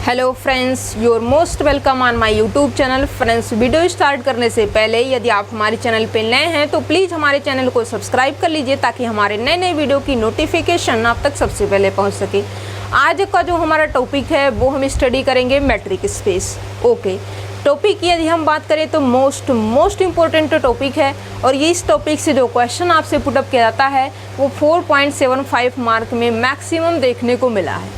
Hello friends, your most welcome on my YouTube channel. Friends, video start करने से पहले यदि आप हमारे चैनल पे नए हैं तो प्लीज़ हमारे चैनल को सब्सक्राइब कर लीजिए ताकि हमारे नए नए वीडियो की नोटिफिकेशन आप तक सबसे पहले पहुंच सके। आज का जो हमारा टॉपिक है वो हम स्टडी करेंगे मैट्रिक स्पेस। ओके, टॉपिक की यदि हम बात करें तो मोस्ट इम्पोर्टेंट टॉपिक है और ये इस टॉपिक से जो क्वेश्चन आपसे पुटअप किया जाता है वो 4.75 मार्क में मैक्सिमम देखने को मिला है।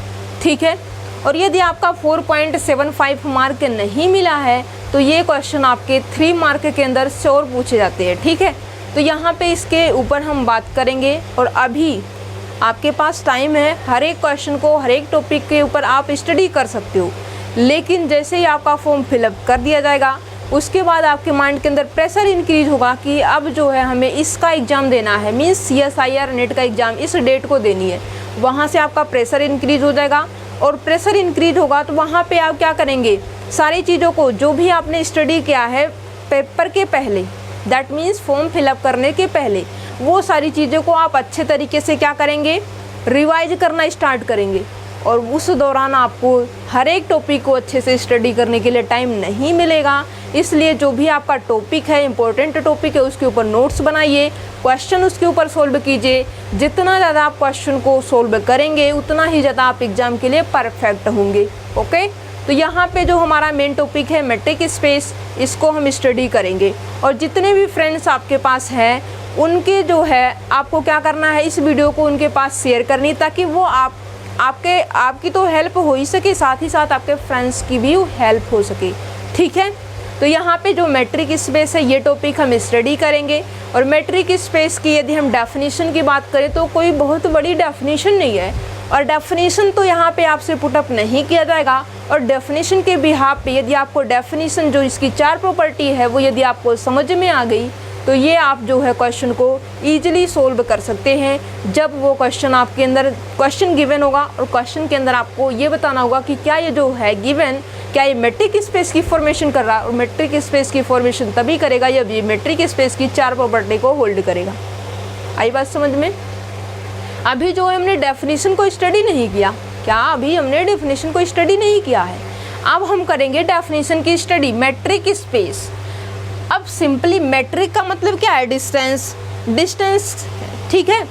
ठीक है, और यदि आपका 4.75 मार्क नहीं मिला है तो ये क्वेश्चन आपके 3 मार्क के अंदर श्योर पूछे जाते हैं। ठीक है, तो यहाँ पे इसके ऊपर हम बात करेंगे और अभी आपके पास टाइम है, हर एक क्वेश्चन को हर एक टॉपिक के ऊपर आप स्टडी कर सकते हो। लेकिन जैसे ही आपका फॉर्म फिलअप कर दिया जाएगा उसके बाद आपके माइंड के अंदर प्रेशर इंक्रीज होगा कि अब जो है हमें इसका एग्ज़ाम देना है, मीन्स CSIR नेट का एग्ज़ाम इस डेट को देनी है। वहाँ से आपका प्रेशर इंक्रीज हो जाएगा और प्रेशर इंक्रीज होगा तो वहाँ पे आप क्या करेंगे, सारी चीज़ों को जो भी आपने स्टडी किया है पेपर के पहले, दैट मीन्स फॉर्म फिलअप करने के पहले, वो सारी चीज़ों को आप अच्छे तरीके से क्या करेंगे, रिवाइज करना स्टार्ट करेंगे। और उस दौरान आपको हर एक टॉपिक को अच्छे से स्टडी करने के लिए टाइम नहीं मिलेगा। इसलिए जो भी आपका टॉपिक है, इंपॉर्टेंट टॉपिक है, उसके ऊपर नोट्स बनाइए, क्वेश्चन उसके ऊपर सोल्व कीजिए। जितना ज़्यादा आप क्वेश्चन को सोल्व करेंगे उतना ही ज़्यादा आप एग्ज़ाम के लिए परफेक्ट होंगे। ओके, तो यहाँ पे जो हमारा मेन टॉपिक है मैट्रिक स्पेस, इसको हम स्टडी करेंगे। और जितने भी फ्रेंड्स आपके पास हैं उनके जो है आपको क्या करना है, इस वीडियो को उनके पास शेयर करनी ताकि वो आपकी तो हेल्प हो ही सके, साथ ही साथ आपके फ्रेंड्स की भी हेल्प हो सके। ठीक है, तो यहाँ पे जो मैट्रिक स्पेस है ये टॉपिक हम स्टडी करेंगे। और मैट्रिक स्पेस की यदि हम डेफिनेशन की बात करें तो कोई बहुत बड़ी डेफिनेशन नहीं है और डेफिनेशन तो यहाँ पे आपसे पुटअप नहीं किया जाएगा। और डेफिनेशन के बिहाफ पे यदि आपको डेफिनेशन जो इसकी 4 प्रॉपर्टी है वो यदि आपको समझ में आ गई तो ये आप जो है क्वेश्चन को ईजिली सोल्व कर सकते हैं। जब वो क्वेश्चन आपके अंदर क्वेश्चन गिवन होगा और क्वेश्चन के अंदर आपको ये बताना होगा कि क्या ये जो है गिवन, क्या ये मैट्रिक स्पेस की फॉर्मेशन कर रहा है, और मैट्रिक स्पेस की फॉर्मेशन तभी करेगा जब ये मैट्रिक स्पेस की 4 प्रॉपर्टी को होल्ड करेगा। आई बात समझ में? अभी जो हमने डेफिनेशन को स्टडी नहीं किया, क्या अभी हमने डेफिनेशन को स्टडी नहीं किया है? अब हम करेंगे डेफिनेशन की स्टडी, मैट्रिक स्पेस। अब सिंपली मैट्रिक का मतलब क्या है? डिस्टेंस। ठीक है,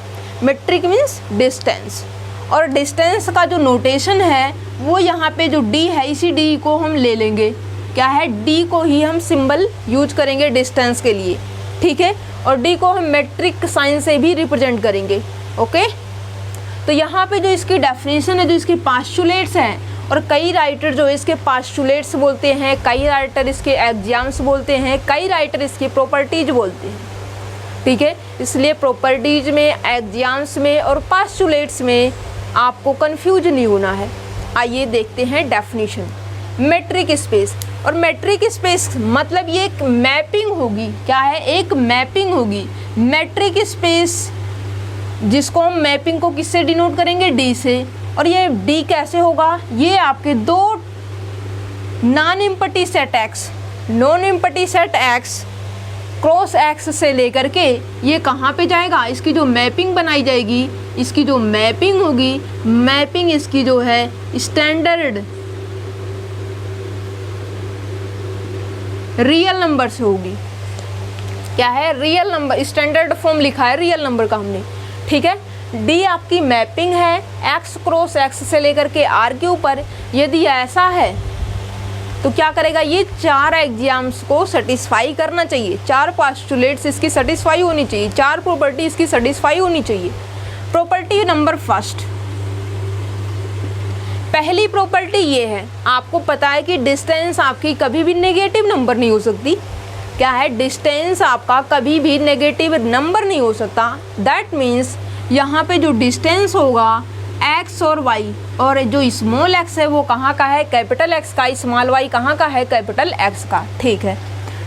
मैट्रिक मीन्स डिस्टेंस। और डिस्टेंस का जो नोटेशन है वो यहाँ पे जो D है, इसी D को हम ले लेंगे। क्या है? D को ही हम सिंबल यूज करेंगे डिस्टेंस के लिए। ठीक है, और D को हम मैट्रिक साइन से भी रिप्रेजेंट करेंगे। ओके, तो यहाँ पे जो इसकी डेफिनेशन है, जो इसके पास्टुलेट्स हैं, और कई राइटर जो इसके पास्टुलेट्स बोलते हैं, कई राइटर इसके एग्जाम्स बोलते हैं, कई राइटर इसकी प्रॉपर्टीज बोलते हैं। ठीक है, इसलिए प्रॉपर्टीज में, एग्जाम्स में और पास्टुलेट्स में आपको कंफ्यूज नहीं होना है। आइए देखते हैं डेफिनेशन मैट्रिक स्पेस। और मैट्रिक स्पेस मतलब ये एक मैपिंग होगी। क्या है? एक मैपिंग होगी। मैट्रिक स्पेस जिसको हम मैपिंग को किससे डिनोट करेंगे? D से। और ये D कैसे होगा? ये आपके 2 non empty set X cross X से लेकर के ये कहाँ पे जाएगा? इसकी जो मैपिंग बनाई जाएगी, इसकी जो मैपिंग होगी, मैपिंग इसकी जो है स्टैंडर्ड रियल नंबर से होगी। क्या है? रियल नंबर, स्टैंडर्ड फॉर्म लिखा है रियल नंबर का हमने। ठीक है, D आपकी मैपिंग है X क्रॉस X से लेकर के R के ऊपर। यदि ऐसा है तो क्या करेगा? ये 4 एग्जाम्स को सेटिस्फाई करना चाहिए, 4 पास्टुलेट्स इसकी सेटिस्फाई होनी चाहिए, 4 प्रॉपर्टी इसकी सेटिस्फाई होनी चाहिए। प्रॉपर्टी नंबर फर्स्ट, पहली प्रॉपर्टी ये है, आपको पता है कि डिस्टेंस आपकी कभी भी नेगेटिव नंबर नहीं हो सकती। क्या है? डिस्टेंस आपका कभी भी नेगेटिव नंबर नहीं हो सकता। दैट मीन्स यहाँ पे जो डिस्टेंस होगा x और y, और जो स्मॉल x है वो कहाँ का है? कैपिटल X का। स्मॉल y कहाँ का है? कैपिटल X का। ठीक है,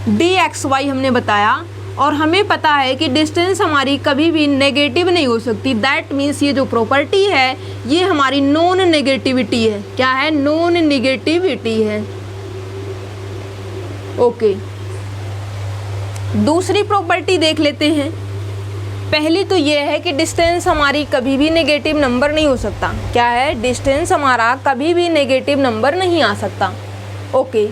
dxy हमने बताया और हमें पता है कि डिस्टेंस हमारी कभी भी नेगेटिव नहीं हो सकती। दैट मीन्स ये जो प्रॉपर्टी है ये हमारी नॉन नेगेटिविटी है। क्या है? नॉन नेगेटिविटी है। ओके, दूसरी प्रॉपर्टी देख लेते हैं। पहली तो ये है कि डिस्टेंस हमारी कभी भी नेगेटिव नंबर नहीं हो सकता। क्या है? डिस्टेंस हमारा कभी भी नेगेटिव नंबर नहीं आ सकता। ओके,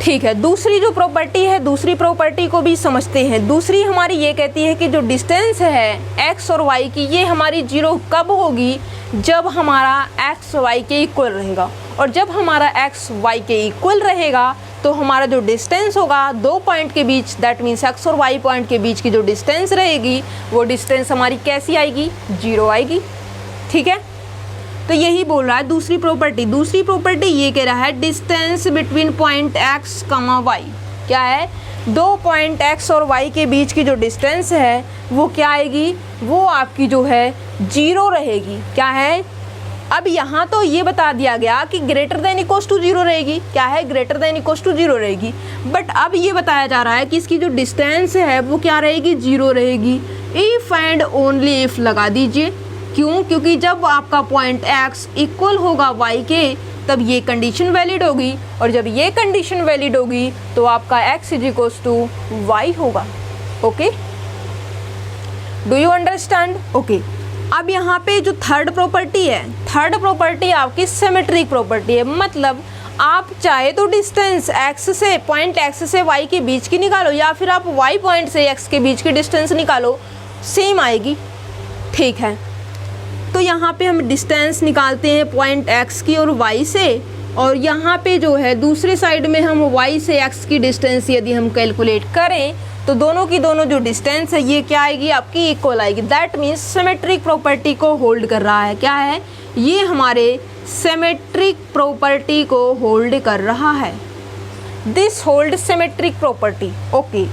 ठीक है। दूसरी जो प्रॉपर्टी है, दूसरी प्रॉपर्टी को भी समझते हैं। दूसरी हमारी ये कहती है कि जो डिस्टेंस है एक्स और वाई की, ये हमारी जीरो कब होगी? जब हमारा एक्स वाई के इक्वल रहेगा। और जब हमारा एक्स वाई के इक्वल रहेगा तो हमारा जो डिस्टेंस होगा दो पॉइंट के बीच, दैट मीन्स एक्स और वाई पॉइंट के बीच की जो डिस्टेंस रहेगी वो डिस्टेंस हमारी कैसी आएगी? जीरो आएगी। ठीक है, तो यही बोल रहा है दूसरी प्रॉपर्टी। दूसरी प्रॉपर्टी ये कह रहा है डिस्टेंस बिटवीन पॉइंट एक्स कमा वाई। क्या है? दो पॉइंट एक्स और वाई के बीच की जो डिस्टेंस है वो क्या आएगी? वो आपकी जो है जीरो रहेगी। क्या है? अब यहाँ तो ये बता दिया गया कि greater than equals to zero रहेगी। क्या है? Greater than equals to zero रहेगी। बट अब ये बताया जा रहा है कि इसकी जो डिस्टेंस है वो क्या रहेगी? जीरो रहेगी। इफ़ एंड ओनली इफ़ लगा दीजिए। क्यों? क्योंकि जब आपका पॉइंट x इक्वल होगा y के तब ये कंडीशन वैलिड होगी, और जब ये कंडीशन वैलिड होगी तो आपका x is equals to y होगा। Okay, do you understand? Okay, अब यहाँ पे जो थर्ड प्रॉपर्टी है, थर्ड प्रॉपर्टी आपकी सिमेट्रिक प्रॉपर्टी है। मतलब आप चाहे तो डिस्टेंस x से, पॉइंट x से y के बीच की निकालो, या फिर आप y पॉइंट से x के बीच की डिस्टेंस निकालो, सेम आएगी। ठीक है, तो यहाँ पे हम डिस्टेंस निकालते हैं पॉइंट x की और y से, और यहाँ पे जो है दूसरे साइड में हम y से x की डिस्टेंस यदि हम कैलकुलेट करें तो दोनों की दोनों जो डिस्टेंस है ये क्या आएगी? आपकी इक्वल आएगी। दैट मीन्स सिमेट्रिक प्रॉपर्टी को होल्ड कर रहा है। क्या है? ये हमारे सिमेट्रिक प्रॉपर्टी को होल्ड कर रहा है। This hold symmetric property. Okay,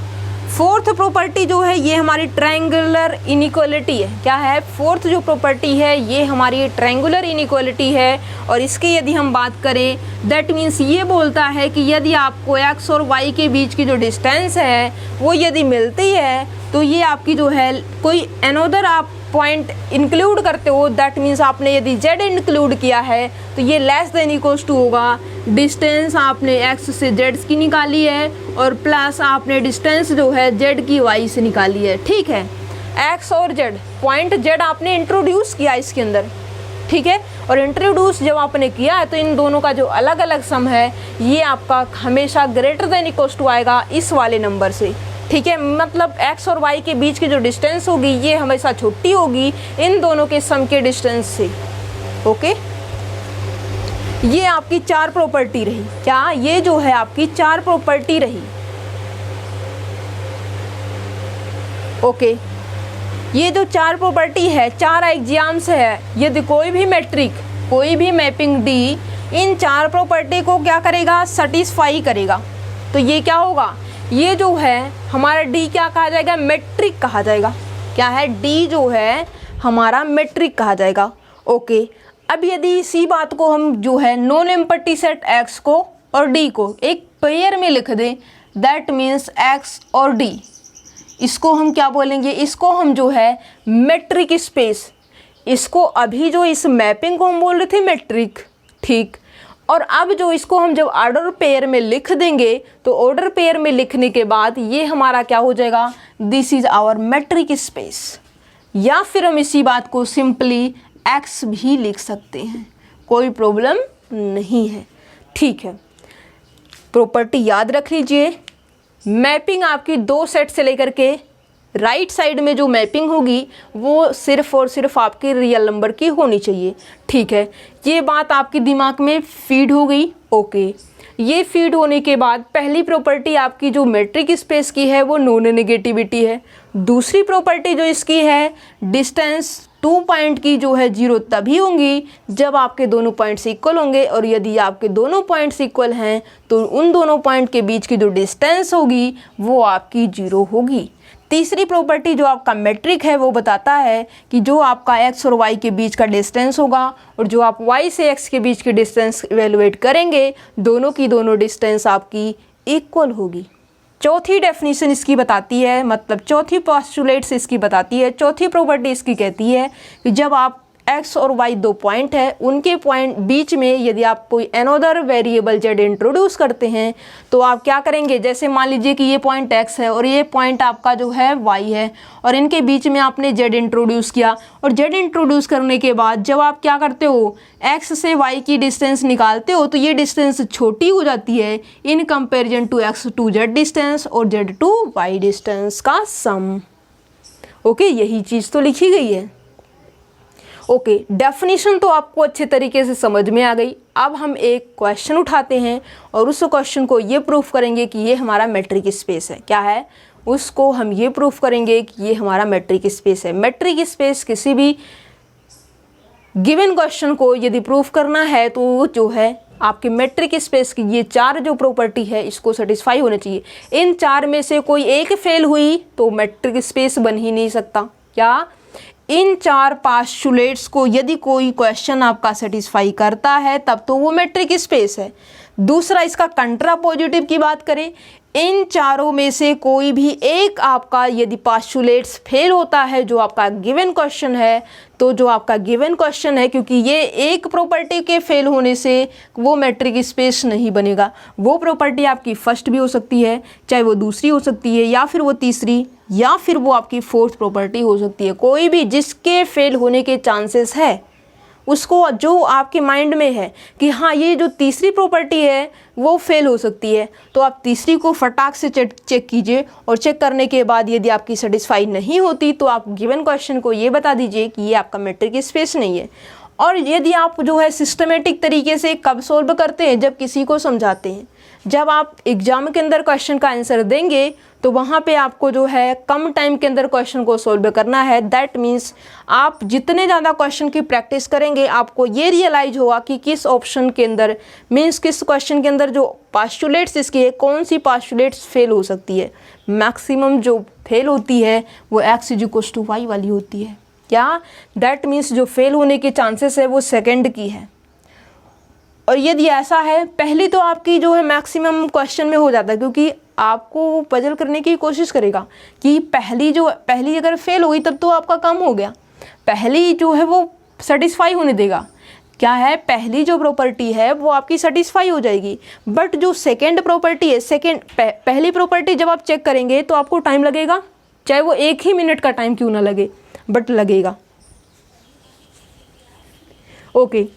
fourth property जो है ये हमारी ट्रायंगुलर इनइक्वालिटी है। क्या है? फोर्थ जो प्रॉपर्टी है ये हमारी ट्रायंगुलर इनइक्वालिटी है, और इसकी यदि हम बात करें दैट मीन्स ये बोलता है कि यदि आपको x और y के बीच की जो डिस्टेंस है वो यदि मिलती है तो ये आपकी जो है कोई अनदर आप पॉइंट इंक्लूड करते हो, दैट मीन्स आपने यदि z इंक्लूड किया है तो ये लेस देन इक्वल्स टू होगा डिस्टेंस आपने x से z की निकाली है और प्लस आपने डिस्टेंस जो है z की y से निकाली है। ठीक है, x और z, पॉइंट z आपने इंट्रोड्यूस किया इसके अंदर। ठीक है, और इंट्रोड्यूस जब आपने किया है तो इन दोनों का जो अलग अलग सम है ये आपका हमेशा ग्रेटर देन इक्वल्स टू आएगा इस वाले नंबर से। ठीक है, मतलब x और y के बीच की जो डिस्टेंस होगी ये हमेशा छोटी होगी इन दोनों के सम के डिस्टेंस से। ओके, ये आपकी चार प्रॉपर्टी रही। क्या? ये जो है आपकी चार प्रॉपर्टी रही। ओके, ये जो चार प्रॉपर्टी है, चार एग्जाम्स है, यदि कोई भी मैट्रिक, कोई भी मैपिंग D इन चार प्रॉपर्टी को क्या करेगा? सेटिस्फाई करेगा। तो ये क्या होगा? ये जो है हमारा D क्या कहा जाएगा? मैट्रिक कहा जाएगा। क्या है? D जो है हमारा मैट्रिक कहा जाएगा। ओके, अब यदि इसी बात को हम जो है नॉन एम्प्टी सेट x को और D को एक पेयर में लिख दें, दैट मीन्स x और D, इसको हम क्या बोलेंगे? इसको हम जो है मैट्रिक स्पेस, इसको अभी जो इस मैपिंग को हम बोल रहे थे मैट्रिक। ठीक, और अब जो इसको हम जब ऑर्डर पेयर में लिख देंगे तो ऑर्डर पेयर में लिखने के बाद ये हमारा क्या हो जाएगा? This is our metric space. या फिर हम इसी बात को सिंपली x भी लिख सकते हैं, कोई प्रॉब्लम नहीं है। ठीक है, प्रॉपर्टी याद रख लीजिए। मैपिंग आपकी दो सेट से लेकर के राइट साइड में जो मैपिंग होगी वो सिर्फ और सिर्फ आपके रियल नंबर की होनी चाहिए। ठीक है, ये बात आपके दिमाग में फीड हो गई। ओके, ये फीड होने के बाद पहली प्रॉपर्टी आपकी जो मैट्रिक स्पेस की है वो नॉन नेगेटिविटी है। दूसरी प्रॉपर्टी जो इसकी है डिस्टेंस टू पॉइंट की जो है जीरो तभी होंगी जब आपके दोनों पॉइंट्स इक्वल होंगे, और यदि आपके दोनों पॉइंट्स इक्वल हैं तो उन दोनों पॉइंट के बीच की जो डिस्टेंस होगी वो आपकी जीरो होगी। तीसरी प्रॉपर्टी जो आपका मैट्रिक है वो बताता है कि जो आपका x और y के बीच का डिस्टेंस होगा और जो आप y से x के बीच की डिस्टेंस इवेलुएट करेंगे दोनों की दोनों डिस्टेंस आपकी इक्वल होगी। चौथी डेफिनेशन इसकी बताती है, मतलब चौथी पोस्टुलेट्स इसकी बताती है, चौथी प्रॉपर्टी इसकी कहती है कि जब आप x और y दो पॉइंट है, उनके पॉइंट बीच में यदि आप कोई अनदर वेरिएबल z इंट्रोड्यूस करते हैं तो आप क्या करेंगे, जैसे मान लीजिए कि ये पॉइंट x है और ये पॉइंट आपका जो है y है और इनके बीच में आपने z इंट्रोड्यूस किया और z इंट्रोड्यूस करने के बाद जब आप क्या करते हो, x से y की डिस्टेंस निकालते हो तो ये डिस्टेंस छोटी हो जाती है in comparison to x to z distance और z टू y डिस्टेंस का सम। ओके, यही चीज़ तो लिखी गई है। ओके, डेफिनेशन तो आपको अच्छे तरीके से समझ में आ गई। अब हम एक क्वेश्चन उठाते हैं और उस क्वेश्चन को ये प्रूफ करेंगे कि ये हमारा मेट्रिक स्पेस है। क्या है, उसको हम ये प्रूफ करेंगे कि ये हमारा मेट्रिक स्पेस है। मेट्रिक स्पेस किसी भी गिवन क्वेश्चन को यदि प्रूफ करना है तो जो है आपके मेट्रिक स्पेस की ये चार जो प्रॉपर्टी है इसको सेटिस्फाई होने चाहिए। इन चार में से कोई एक फेल हुई तो मेट्रिक स्पेस बन ही नहीं सकता। क्या, इन चार पास्टुलेट्स को यदि कोई क्वेश्चन आपका सेटिस्फाई करता है तब तो वो मेट्रिक स्पेस है। दूसरा, इसका कंट्रापोजिटिव की बात करें, इन चारों में से कोई भी एक आपका यदि पास्टुलेट्स फेल होता है जो आपका गिवन क्वेश्चन है, तो जो आपका गिवन क्वेश्चन है, क्योंकि ये एक प्रॉपर्टी के फेल होने से वो मेट्रिक स्पेस नहीं बनेगा। वो प्रॉपर्टी आपकी फर्स्ट भी हो सकती है, चाहे वो दूसरी हो सकती है, या फिर वो तीसरी, या फिर वो आपकी फोर्थ प्रॉपर्टी हो सकती है। कोई भी जिसके फेल होने के चांसेस है उसको, जो आपके माइंड में है कि हाँ ये जो तीसरी प्रॉपर्टी है वो फेल हो सकती है, तो आप तीसरी को फटाक से चेक कीजिए और चेक करने के बाद यदि आपकी सेटिस्फाई नहीं होती तो आप गिवन क्वेश्चन को ये बता दीजिए कि ये आपका मेट्रिक स्पेस नहीं है। और यदि आप जो है सिस्टमेटिक तरीके से कब सॉल्व करते हैं, जब किसी को समझाते हैं। जब आप एग्जाम के अंदर क्वेश्चन का आंसर देंगे तो वहाँ पे आपको जो है कम टाइम के अंदर क्वेश्चन को सॉल्व करना है। दैट मीन्स आप जितने ज़्यादा क्वेश्चन की प्रैक्टिस करेंगे आपको ये रियलाइज होगा कि किस ऑप्शन के अंदर, मीन्स किस क्वेश्चन के अंदर जो पास्टुलेट्स इसकी है, कौन सी पास्टुलेट्स फेल हो सकती है। मैक्सिमम जो फेल होती है वो x = y वाली होती है। क्या, दैट मीन्स जो फेल होने के चांसेस है वो सेकेंड की है। और यदि ऐसा है, पहली तो आपकी जो है मैक्सिमम क्वेश्चन में हो जाता है, क्योंकि आपको वो पजल करने की कोशिश करेगा कि पहली अगर फेल हुई तब तो आपका काम हो गया। पहली जो है वो सेटिस्फाई होने देगा। क्या है, पहली जो प्रॉपर्टी है वो आपकी सेटिस्फाई हो जाएगी, बट जो सेकेंड प्रॉपर्टी है, पहली प्रॉपर्टी जब आप चेक करेंगे तो आपको टाइम लगेगा, चाहे वो 1 ही मिनट का टाइम क्यों ना लगे, बट लगेगा। ओके,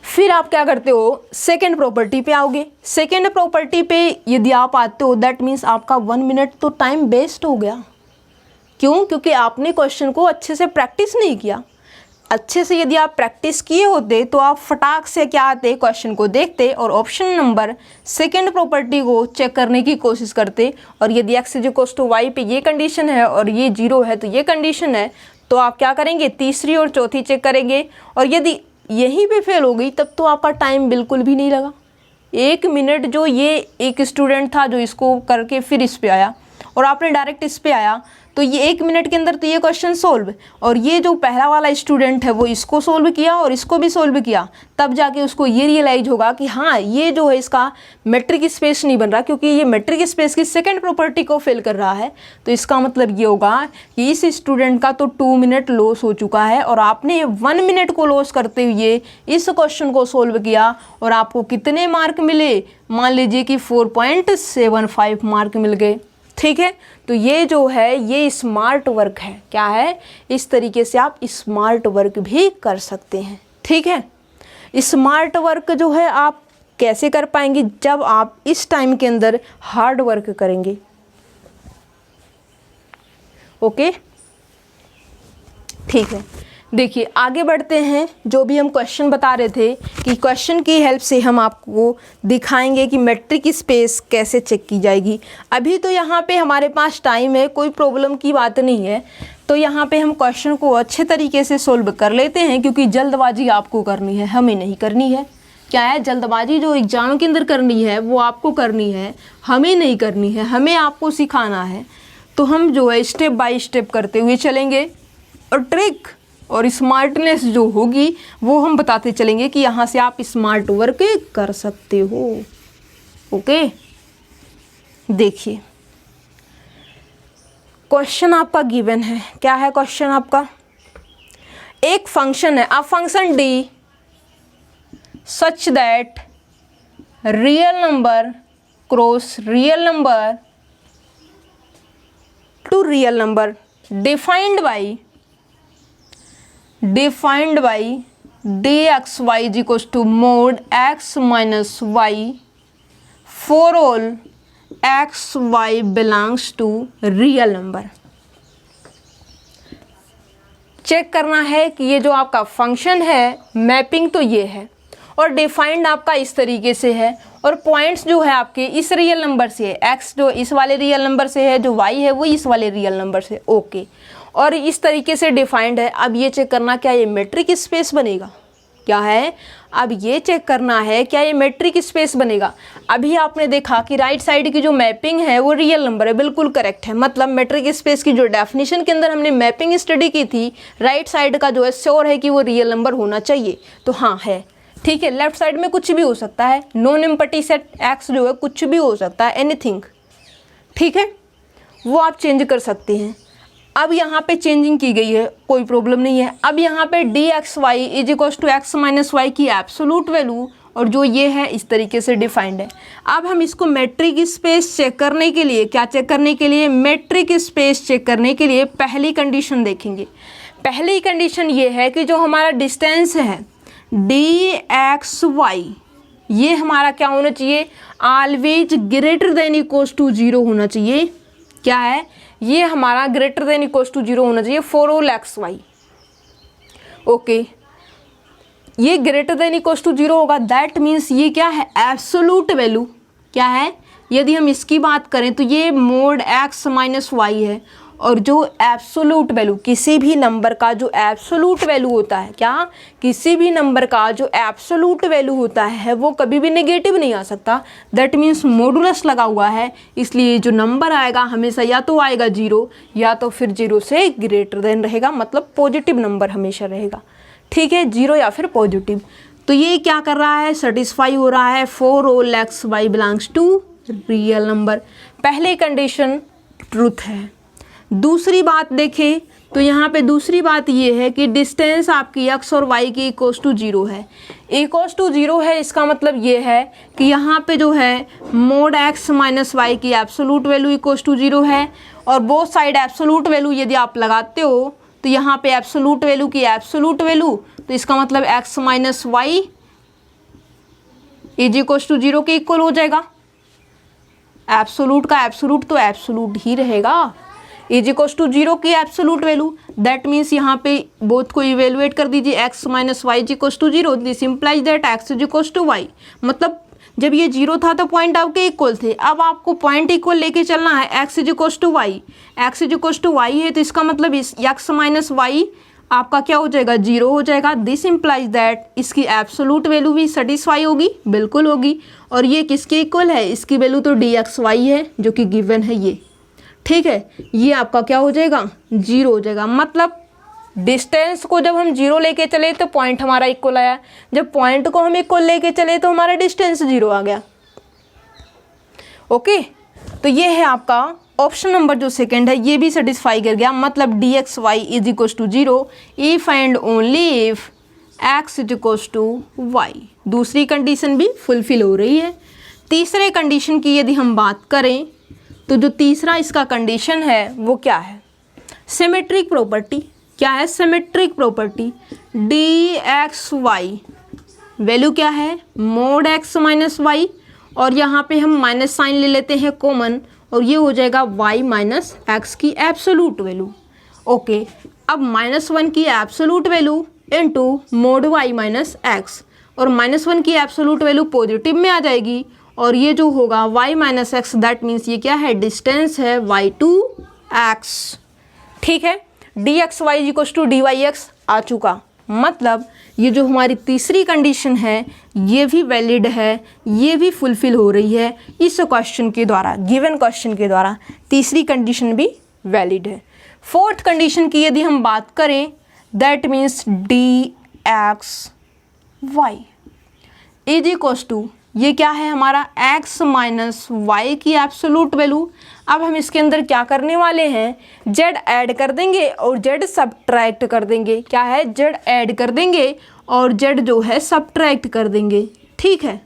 फिर आप क्या करते हो, सेकेंड प्रॉपर्टी पे आओगे। सेकेंड प्रॉपर्टी पे यदि आप आते हो दैट मीन्स आपका 1 मिनट तो टाइम वेस्ट हो गया। क्यों, क्योंकि आपने क्वेश्चन को अच्छे से प्रैक्टिस नहीं किया। अच्छे से यदि आप प्रैक्टिस किए होते तो आप फटाक से क्या आते, क्वेश्चन को देखते और ऑप्शन नंबर सेकेंड प्रॉपर्टी को चेक करने की कोशिश करते। और यदि x = y पे ये कंडीशन है और ये 0 है तो ये कंडीशन है, तो आप क्या करेंगे, तीसरी और चौथी चेक करेंगे। और यदि यहीं पे फेल हो गई तब तो आपका टाइम बिल्कुल भी नहीं लगा। 1 मिनट जो ये एक स्टूडेंट था जो इसको करके फिर इस पे आया और आपने डायरेक्ट इस पे आया, तो ये 1 मिनट के अंदर तो ये क्वेश्चन सोल्व। और ये जो पहला वाला स्टूडेंट है वो इसको सोल्व किया और इसको भी सोल्व किया, तब जाके उसको ये रियलाइज होगा कि हाँ ये जो है इसका मेट्रिक स्पेस नहीं बन रहा, क्योंकि ये मेट्रिक स्पेस की सेकेंड प्रॉपर्टी को फेल कर रहा है। तो इसका मतलब ये होगा कि इस स्टूडेंट का तो 2 मिनट लॉस हो चुका है और आपने 1 मिनट को लॉस करते हुए इस क्वेश्चन को सोल्व किया और आपको कितने मार्क मिले, मान लीजिए कि 4.75 मार्क मिल गए। ठीक है, तो ये जो है ये स्मार्ट वर्क है। क्या है, इस तरीके से आप स्मार्ट वर्क भी कर सकते हैं। ठीक है, स्मार्ट वर्क जो है आप कैसे कर पाएंगे, जब आप इस टाइम के अंदर हार्ड वर्क करेंगे। ओके, ठीक है, देखिए आगे बढ़ते हैं। जो भी हम क्वेश्चन बता रहे थे कि क्वेश्चन की हेल्प से हम आपको दिखाएंगे कि मेट्रिक स्पेस कैसे चेक की जाएगी। अभी तो यहाँ पे हमारे पास टाइम है, कोई प्रॉब्लम की बात नहीं है, तो यहाँ पे हम क्वेश्चन को अच्छे तरीके से सोल्व कर लेते हैं, क्योंकि जल्दबाजी आपको करनी है, हमें नहीं करनी है। क्या है, जल्दबाजी जो एग्जाम के अंदर करनी है वो आपको करनी है, हमें नहीं करनी है, हमें आपको सिखाना है। तो हम जो है स्टेप बाय स्टेप करते हुए चलेंगे और ट्रिक और स्मार्टनेस जो होगी वो हम बताते चलेंगे कि यहाँ से आप स्मार्ट वर्क कर सकते हो। ओके, देखिए क्वेश्चन आपका गिवन है। क्या है क्वेश्चन आपका, एक फंक्शन है, अब function D such that real number cross real number two real number defined by dxy is equals to mod x minus y for all x y belongs to real number। Check करना है कि ये जो आपका function है mapping तो ये है और डिफाइंड आपका इस तरीके से है और पॉइंट्स जो है आपके इस रियल नंबर से है, x जो इस वाले रियल नंबर से है, जो y है वो इस वाले रियल नंबर से, ओके और इस तरीके से डिफाइंड है। अब ये चेक करना क्या ये मेट्रिक स्पेस बनेगा, क्या है, अब ये चेक करना है क्या ये मेट्रिक स्पेस बनेगा। अभी आपने देखा कि राइट साइड की जो मैपिंग है वो रियल नंबर है, बिल्कुल करेक्ट है, मतलब मेट्रिक स्पेस की जो डेफिनेशन के अंदर हमने मैपिंग स्टडी की थी, राइट साइड का जो है श्योर है कि वो रियल नंबर होना चाहिए, तो हाँ है, ठीक है। लेफ्ट साइड में कुछ भी हो सकता है, नॉन एम्प्टी सेट एक्स जो है कुछ भी हो सकता है, एनीथिंग, ठीक है, वो आप चेंज कर सकते हैं। अब यहाँ पे चेंजिंग की गई है, कोई प्रॉब्लम नहीं है। अब यहाँ पे d x y is equals to x minus Y की एब्सोलूट वैल्यू और जो ये है इस तरीके से डिफाइंड है। अब हम इसको मेट्रिक स्पेस चेक करने के लिए, क्या चेक करने के लिए, मेट्रिक स्पेस चेक करने के लिए पहली कंडीशन देखेंगे। पहली कंडीशन ये है कि जो हमारा डिस्टेंस है डी एक्स वाई ये हमारा क्या होना चाहिए, always greater than equals to 0 होना चाहिए। क्या है, ये हमारा ग्रेटर देन इक्वल्स टू 0 होना चाहिए for all x y, okay. ये ग्रेटर देन इक्वल्स टू 0 होगा, दैट मीन्स ये क्या है, एब्सोलूट वैल्यू, क्या है, यदि हम इसकी बात करें तो ये मोड एक्स माइनस वाई है और जो एब्सोलूट वैल्यू किसी भी नंबर का जो एब्सोलूट वैल्यू होता है, क्या, किसी भी नंबर का जो एब्सोलूट वैल्यू होता है वो कभी भी नेगेटिव नहीं आ सकता, दैट मीन्स मॉडुलस लगा हुआ है, इसलिए जो नंबर आएगा हमेशा या तो आएगा 0 या तो फिर 0 से ग्रेटर देन रहेगा, मतलब पॉजिटिव नंबर हमेशा रहेगा, ठीक है, 0 या फिर पॉजिटिव। तो ये क्या कर रहा है, सेटिस्फाई हो रहा है for all x y belongs to real number. पहले कंडीशन ट्रूथ है। दूसरी बात देखें तो यहाँ पे दूसरी बात ये है कि डिस्टेंस आपकी x और y की इक्वल्स टू 0 है। इक्वल्स टू 0 है, इसका मतलब ये है कि यहाँ पे जो है मोड x माइनस वाई की एब्सोलूट वैल्यू इक्वल्स टू 0 है और बोथ साइड एब्सोलूट वैल्यू यदि आप लगाते हो तो यहाँ पे एब्सोलूट वैल्यू की एब्सोलूट वैल्यू, तो इसका मतलब x minus y is equals to 0 के इक्वल हो जाएगा। एब्सोलूट का एब्सोलूट तो एब्सोलूट ही रहेगा, इज इक्वल्स टू 0 की एब्सोलूट वैल्यू, दैट मीन्स यहाँ पे बोथ को इवेलुएट कर दीजिए, x minus y is equals to 0, this implies that x is equals to y. मतलब जब ये 0 था तो पॉइंट आपके इक्वल थे, अब आपको पॉइंट इक्वल लेके चलना है, x is equals to y, x is equals to y है तो इसका मतलब इस x माइनस वाई आपका क्या हो जाएगा, 0 हो जाएगा। दिस इम्प्लाइज दैट इसकी एब्सोलूट वैल्यू भी सेटिस्फाई होगी, बिल्कुल होगी, और ये किसके इक्वल है, इसकी वैल्यू तो डी एक्स वाई है जो कि गिवन है ये, ठीक है, ये आपका क्या हो जाएगा, 0 हो जाएगा। मतलब डिस्टेंस को जब हम 0 लेके चले तो पॉइंट हमारा इक्वल आया, जब पॉइंट को हम इक्वल लेके चले तो हमारा डिस्टेंस 0 आ गया, ओके। तो ये है आपका ऑप्शन नंबर जो सेकंड है, ये भी सेटिस्फाई कर गया, मतलब d x y is equals to 0 if and only if x is equals to y. दूसरी कंडीशन भी फुलफिल हो रही है। तीसरे कंडीशन की यदि हम बात करें तो जो तीसरा इसका कंडीशन है वो क्या है, सिमेट्रिक प्रॉपर्टी। क्या है, symmetric property, d x y value क्या है, मोड एक्स माइनस वाई, और यहाँ पे हम माइनस साइन ले लेते हैं कॉमन और ये हो जाएगा y माइनस एक्स की एब्सोलूट वैल्यू, ओके। अब -1 की absolute value into mode y minus x, और -1 की एब्सोलूट वैल्यू पॉजिटिव में आ जाएगी और ये जो होगा y minus x, that means ये क्या है, डिस्टेंस है y टू x, ठीक है। D x y equals to d y x आ चुका, मतलब ये जो हमारी तीसरी कंडीशन है ये भी वैलिड है, ये भी फुलफिल हो रही है इस क्वेश्चन के द्वारा, गिवन क्वेश्चन के द्वारा तीसरी कंडीशन भी वैलिड है। फोर्थ कंडीशन की यदि हम बात करें, that means d x y is equals to ये क्या है हमारा x माइनस वाई की एब्सोलूट वैल्यू। अब हम इसके अंदर क्या करने वाले हैं, z ऐड कर देंगे और z सब्ट्रैक्ट कर देंगे। क्या है, z ऐड कर देंगे और z जो है सब्ट्रैक्ट कर देंगे। ठीक है,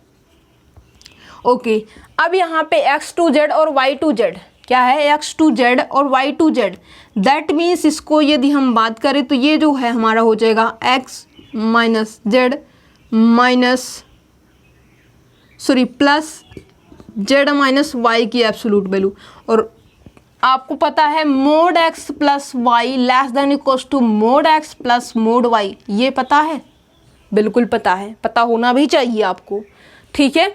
ओके। अब यहाँ पे x टू z और y टू z, क्या है, x टू z और y to z, that means इसको यदि हम बात करें तो ये जो है हमारा हो जाएगा x minus z minus plus z minus Y की एब्सोलूट वैल्यू। और आपको पता है mod x plus y less than equal to mod x plus mod y, ये पता है, बिल्कुल पता है, पता होना भी चाहिए आपको। ठीक है,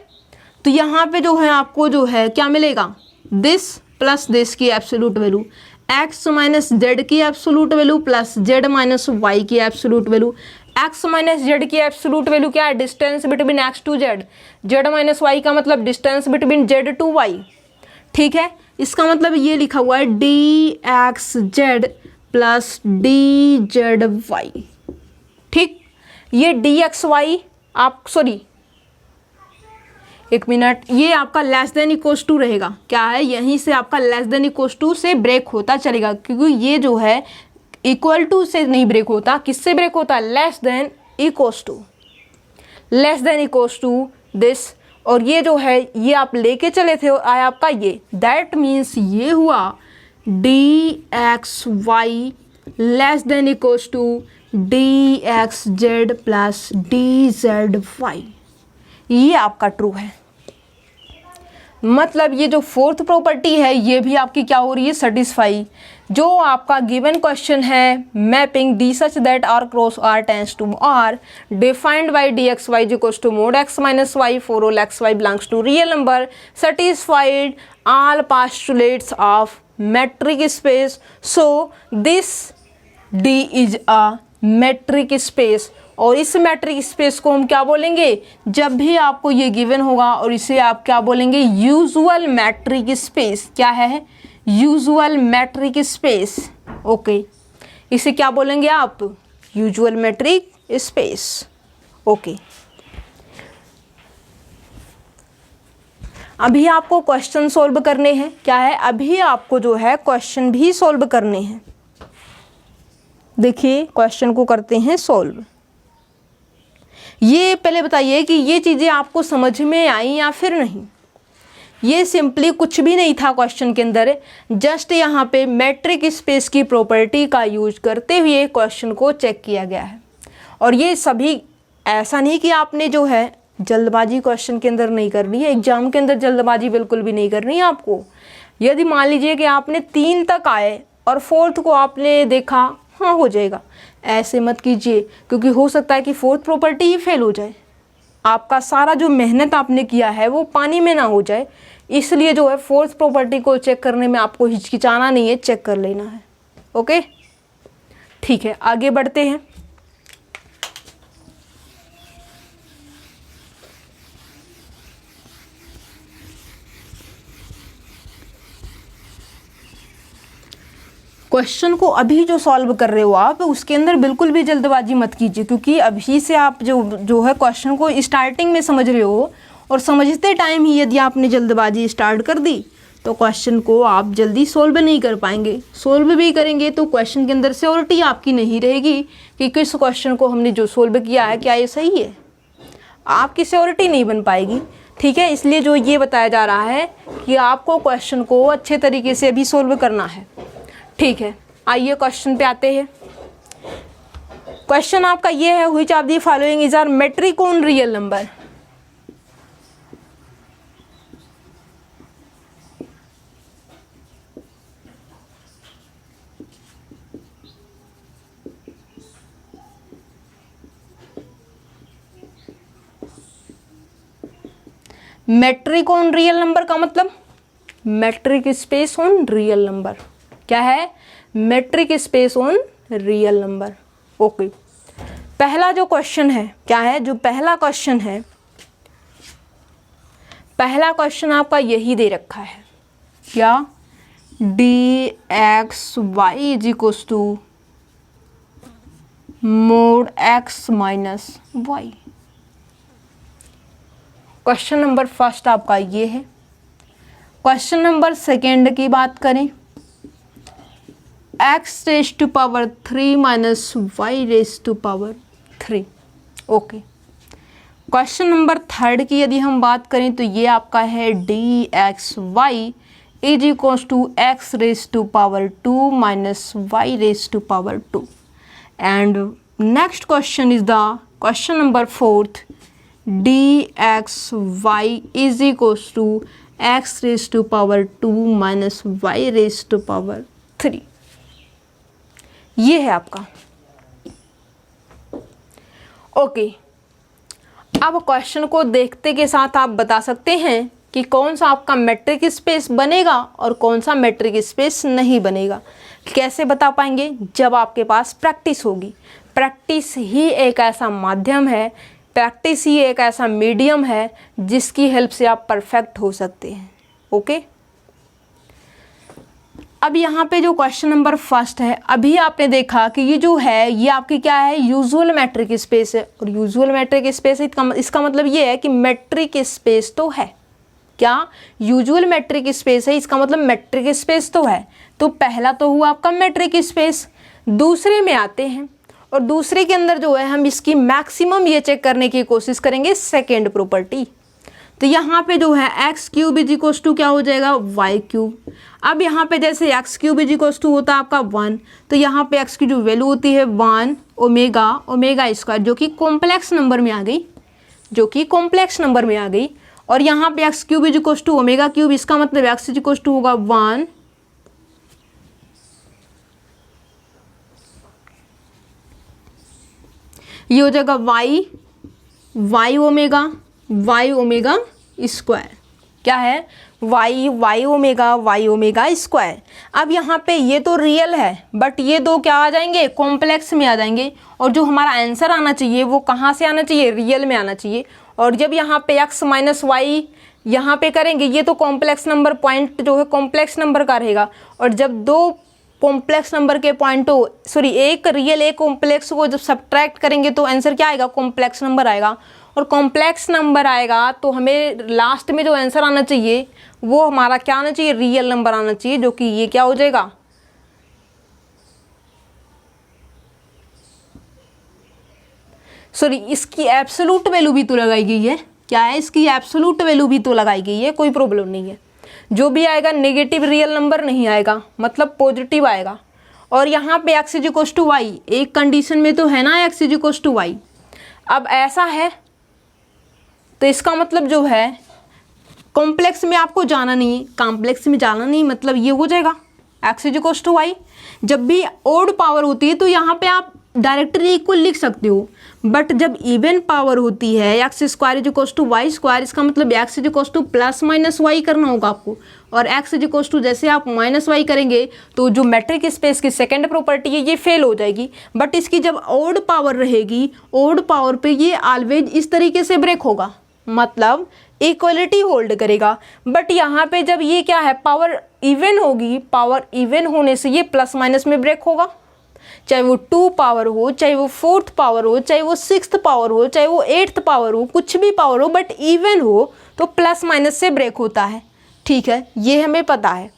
तो यहाँ पे जो है आपको जो है क्या मिलेगा, दिस प्लस दिस की absolute value, x minus Z की absolute value plus z minus Y की absolute value. x minus Z की एब्सोलूट वैल्यू क्या है, distance between x to z, z minus Y का मतलब distance between z to y। ठीक है, इसका मतलब ये लिखा हुआ है dxz प्लस dzy। ठीक, ये dxy आप एक मिनट, ये आपका लेस देन इक्वल्स टू रहेगा। क्या है, यहीं से आपका लेस देन इक्वल्स टू से ब्रेक होता चलेगा, क्योंकि ये जो है इक्वल टू से नहीं ब्रेक होता, किससे ब्रेक होता है, less than equals to this. और ये जो है ये आप लेके चले थे और आया आपका ये, दैट मीन्स ये हुआ dxy less than equals to dxz plus dzy। ये आपका ट्रू है। मतलब ये जो फोर्थ प्रॉपर्टी है ये भी आपकी क्या हो रही है, सेटिस्फाई। जो आपका गिवन क्वेश्चन है mapping d such that R cross R tends to R defined by d x y equals to mod x minus y for all x y belongs to real number, satisfied all postulates of metric space, so this d is a metric space. और इस matric space को हम क्या बोलेंगे, जब भी आपको ये गिवन होगा और इसे आप क्या बोलेंगे, यूजुअल मैट्रिक स्पेस। क्या है, यूजुअल मैट्रिक स्पेस। ओके, इसे क्या बोलेंगे आप, यूजुअल मैट्रिक स्पेस। ओके, अभी आपको क्वेश्चन सॉल्व करने हैं। क्या है, अभी आपको जो है क्वेश्चन भी सॉल्व करने हैं। देखिए क्वेश्चन को करते हैं सॉल्व। ये पहले बताइए कि ये चीज़ें आपको समझ में आई या फिर नहीं। ये सिंपली कुछ भी नहीं था क्वेश्चन के अंदर, जस्ट यहाँ पे मैट्रिक स्पेस की प्रॉपर्टी का यूज करते हुए क्वेश्चन को चेक किया गया है। और ये सभी, ऐसा नहीं कि आपने जो है जल्दबाजी क्वेश्चन के अंदर नहीं करनी है, एग्जाम के अंदर जल्दबाजी बिल्कुल भी नहीं करनी है आपको। यदि मान लीजिए कि आपने 3 तक आए और 4th को आपने देखा, हाँ हो जाएगा, ऐसे मत कीजिए, क्योंकि हो सकता है कि 4th प्रॉपर्टी ही फेल हो जाए, आपका सारा जो मेहनत आपने किया है वो पानी में ना हो जाए। इसलिए जो है 4th प्रॉपर्टी को चेक करने में आपको हिचकिचाना नहीं है, चेक कर लेना है। ओके, ठीक है, आगे बढ़ते हैं। क्वेश्चन को अभी जो सॉल्व कर रहे हो आप, उसके अंदर बिल्कुल भी जल्दबाजी मत कीजिए, क्योंकि अभी से आप जो है क्वेश्चन को स्टार्टिंग में समझ रहे हो, और समझते टाइम ही यदि आपने जल्दबाजी स्टार्ट कर दी तो क्वेश्चन को आप जल्दी सॉल्व नहीं कर पाएंगे। सॉल्व भी करेंगे तो क्वेश्चन के अंदर श्योरिटी आपकी नहीं रहेगी कि किस क्वेश्चन को हमने जो सॉल्व किया है क्या ये सही है, आपकी श्योरिटी नहीं बन पाएगी। ठीक है, इसलिए जो ये बताया जा रहा है कि आपको क्वेश्चन को अच्छे तरीके से अभी सॉल्व करना है। ठीक है, आइए क्वेश्चन पे आते हैं। क्वेश्चन आपका ये है, which of the following is R metric on real number. Metric on real number का मतलब metric space on real number. क्या है, metric space on real number. Okay, पहला जो क्वेश्चन है, क्या है, जो पहला क्वेश्चन है, पहला क्वेश्चन आपका यही दे रखा है, क्या, dxy is equals to mod x minus y. Question number first आपका ये है। क्वेश्चन नंबर सेकेंड की बात करें, x raise to power 3 minus y raise to power 3। Okay, question number third की यदि हम बात करें तो ये आपका है d x y is equals to x raise to power 2 minus y raise to power 2। And next question is the question number fourth, d x y is equals to x raise to power 2 minus y raise to power 3। ये है आपका। Okay, अब question को देखते के साथ आप बता सकते हैं कि कौन सा आपका मैट्रिक स्पेस बनेगा और कौन सा मैट्रिक स्पेस नहीं बनेगा। कैसे बता पाएंगे? जब आपके पास प्रैक्टिस होगी। प्रैक्टिस ही एक ऐसा माध्यम है, प्रैक्टिस ही एक ऐसा मीडियम है जिसकी हेल्प से आप परफेक्ट हो सकते हैं। ओके, अब यहाँ पे जो क्वेश्चन नंबर फर्स्ट है, अभी आपने देखा कि ये जो है ये आपकी क्या है, यूजुअल मैट्रिक स्पेस है। और यूजुअल मैट्रिक स्पेस इसका मतलब ये है कि मैट्रिक स्पेस तो है। क्या? यूजुअल मैट्रिक स्पेस है, इसका मतलब मैट्रिक स्पेस तो है। तो पहला तो हुआ आपका मैट्रिक स्पेस। दूसरे में आते हैं और दूसरे के अंदर जो है हम इसकी मैक्सिमम ये चेक करने की कोशिश करेंगे, सेकेंड प्रॉपर्टी। तो यहाँ पे जो है x cube is equals to क्या हो जाएगा, वाई क्यूब। अब यहाँ पे जैसे x cube is equals to होता है आपका 1, तो यहाँ पे एक्स की जो वैल्यू होती है 1 ओमेगा ओमेगा स्क्वायर, जो कि कॉम्प्लेक्स नंबर में आ गई, जो कि कॉम्प्लेक्स नंबर में आ गई। और यहाँ पे x cube is equals to omega cube, इसका मतलब एक्स इज इक्वल्स टू होगा 1 ये हो जाएगा वाई ओमेगा स्क्वायर। क्या है? Y omega square. अब यहाँ पे ये तो रियल है, बट ये दो क्या आ जाएंगे, कॉम्प्लेक्स में आ जाएंगे। और जो हमारा आंसर आना चाहिए वो कहाँ से आना चाहिए, रियल में आना चाहिए। और जब यहाँ पे x माइनस वाई यहाँ पे करेंगे, ये तो कॉम्प्लेक्स नंबर पॉइंट जो है कॉम्प्लेक्स नंबर का रहेगा। और जब दो कॉम्प्लेक्स नंबर के पॉइंट हो, सॉरी एक रियल एक कॉम्प्लेक्स को जब सब्ट्रैक्ट करेंगे तो आंसर क्या आएगा, कॉम्प्लेक्स नंबर आएगा। और कॉम्प्लेक्स नंबर आएगा तो हमें लास्ट में जो आंसर आना चाहिए वो हमारा क्या आना चाहिए, रियल नंबर आना चाहिए, जो कि ये क्या हो जाएगा, सॉरी इसकी एब्सोल्यूट वैल्यू भी तो लगाई गई है। क्या है? इसकी एब्सोल्यूट वैल्यू भी तो लगाई गई है, कोई प्रॉब्लम नहीं है। जो भी आएगा नेगेटिव रियल नंबर नहीं आएगा, मतलब पॉजिटिव आएगा। और यहाँ पे x is equals to y, एक कंडीशन में तो है ना x is equals to y. अब ऐसा है तो इसका मतलब जो है कॉम्प्लेक्स में आपको जाना नहीं है, कॉम्प्लेक्स में जाना नहीं मतलब ये हो जाएगा x is equals to y. जब भी ओड पावर होती है तो यहाँ पे आप डायरेक्टली इक्वल लिख सकते हो, बट जब इवन पावर होती है x square is equals to y square, इसका मतलब x is equals to plus minus y करना होगा आपको। और एक्स इज इक्वल्स टू जैसे आप माइनस वाई करेंगे तो जो मैट्रिक स्पेस की सेकेंड प्रॉपर्टी है ये फेल हो जाएगी। बट इसकी जब ओड पावर रहेगी, ओड पावर पे ये ऑलवेज इस तरीके से ब्रेक होगा, मतलब इक्वलिटी होल्ड करेगा। बट यहाँ पे जब ये क्या है, पावर इवन होगी, पावर इवन होने से ये प्लस माइनस में ब्रेक होगा। चाहे वो 2 पावर हो, चाहे वो 4th पावर हो, चाहे वो 6th पावर हो, चाहे वो 8th पावर हो, कुछ भी पावर हो, बट इवन हो तो प्लस माइनस से ब्रेक होता है। ठीक है, ये हमें पता है।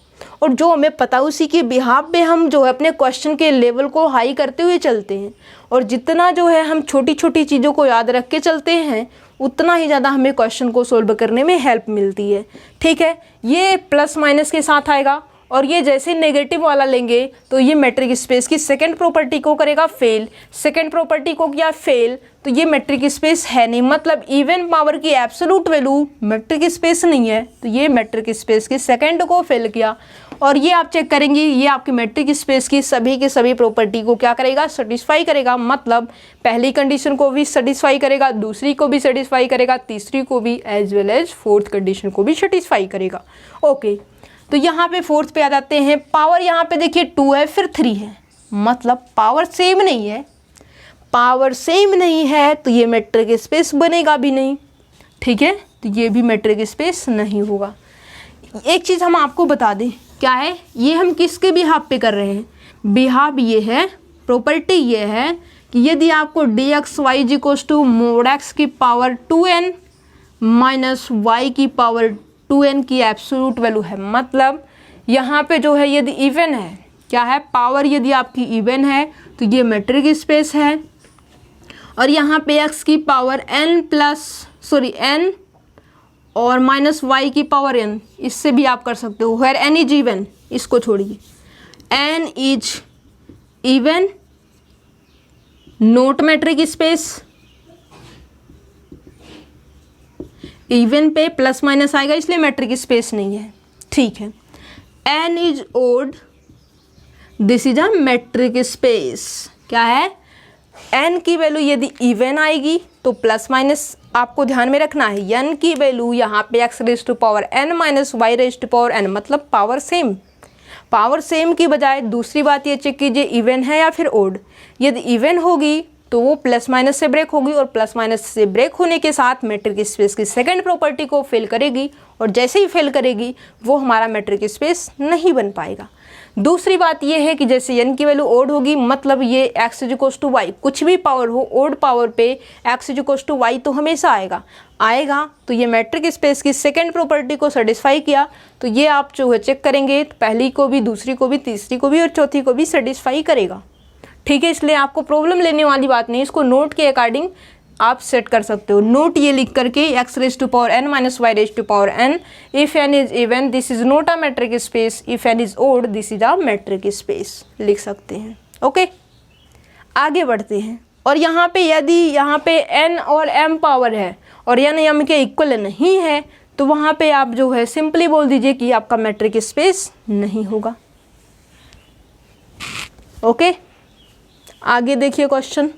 और जो हमें पता है उसी के बिहाफ पे हम जो है अपने क्वेश्चन के लेवल को हाई करते हुए चलते हैं। और जितना जो है हम छोटी छोटी चीज़ों को याद रख के चलते हैं उतना ही ज़्यादा हमें क्वेश्चन को सोल्व करने में हेल्प मिलती है। ठीक है, ये प्लस माइनस के साथ आएगा। और ये जैसे नेगेटिव वाला लेंगे तो ये मैट्रिक स्पेस की सेकंड प्रॉपर्टी को करेगा फेल। सेकंड प्रॉपर्टी को किया फेल तो ये मैट्रिक स्पेस है नहीं, मतलब इवन पावर की एब्सोल्यूट वैल्यू मैट्रिक स्पेस नहीं है, तो ये मैट्रिक स्पेस की सेकंड को फेल किया। और ये आप चेक करेंगे, ये आपकी मैट्रिक स्पेस की सभी के सभी प्रॉपर्टी को क्या करेगा, सेटिस्फाई करेगा। मतलब पहली कंडीशन को भी सेटिस्फाई करेगा, दूसरी को भी सेटिस्फाई करेगा, तीसरी को भी, as well as fourth condition को भी सेटिस्फाई करेगा। ओके, तो यहाँ पे फोर्थ पे आ जाते हैं। पावर यहाँ पे देखिए 2 है फिर 3 है, मतलब पावर सेम नहीं है। पावर सेम नहीं है तो ये मैट्रिक स्पेस बनेगा भी नहीं। ठीक है, तो ये भी मैट्रिक स्पेस नहीं होगा। एक चीज़ हम आपको बता दें, क्या है ये, हम किसके बिहाफ पे कर रहे हैं, बिहाफ ये है, प्रॉपर्टी ये है कि यदि आपको d x y equals to mod x की पावर 2n माइनस वाई की पावर 2n की एब्सोल्यूट वैल्यू है। मतलब यहाँ पे जो है यदि इवन है, क्या है, पावर यदि आपकी इवन है तो ये मेट्रिक स्पेस है। और यहाँ पे x की पावर n और माइनस वाई की पावर n, इससे भी आप कर सकते हो। वेयर n इज इवन, इसको छोड़िए, n is even not metric space. Even पे प्लस माइनस आएगा इसलिए मेट्रिक स्पेस नहीं है, ठीक है। n is odd, this is a metric space. क्या है, n की वैल्यू यदि इवन आएगी तो प्लस माइनस आपको ध्यान में रखना है। n की वैल्यू यहाँ पे x raise to power n minus y raise to power n, मतलब पावर सेम। पावर सेम की बजाय दूसरी बात ये चेक कीजिए इवन है या फिर ओड। यदि इवन होगी तो वो प्लस माइनस से ब्रेक होगी और प्लस माइनस से ब्रेक होने के साथ मैट्रिक स्पेस की सेकंड प्रॉपर्टी को फेल करेगी, और जैसे ही फेल करेगी वो हमारा मैट्रिक स्पेस नहीं बन पाएगा। दूसरी बात यह है कि जैसे n की वैल्यू ओड होगी, मतलब ये x इक्वल्स टू वाई, कुछ भी पावर हो ओड पावर पे x इक्वल्स टू वाई तो हमेशा आएगा। तो ये मैट्रिक स्पेस की सेकंड प्रॉपर्टी को सेटिस्फाई किया, तो ये आप जो है चेक करेंगे तो पहली को भी, दूसरी को भी, तीसरी को भी और चौथी को भी सेटिस्फाई करेगा, ठीक है। इसलिए आपको प्रॉब्लम लेने वाली बात नहीं, इसको नोट के अकॉर्डिंग आप सेट कर सकते हो। नोट ये लिख करके x raise to power n minus y raise to power n, if n is even this is not a metric space, if n is odd this is a metric space, लिख सकते हैं। Okay, आगे बढ़ते हैं। और यहाँ पे यदि यहाँ पे n और m पावर है और n m के इक्वल नहीं है तो वहाँ पे आप जो है सिंपली बोल दीजिए कि आपका मैट्रिक स्पेस नहीं होगा। ओके, आगे देखिए क्वेश्चन।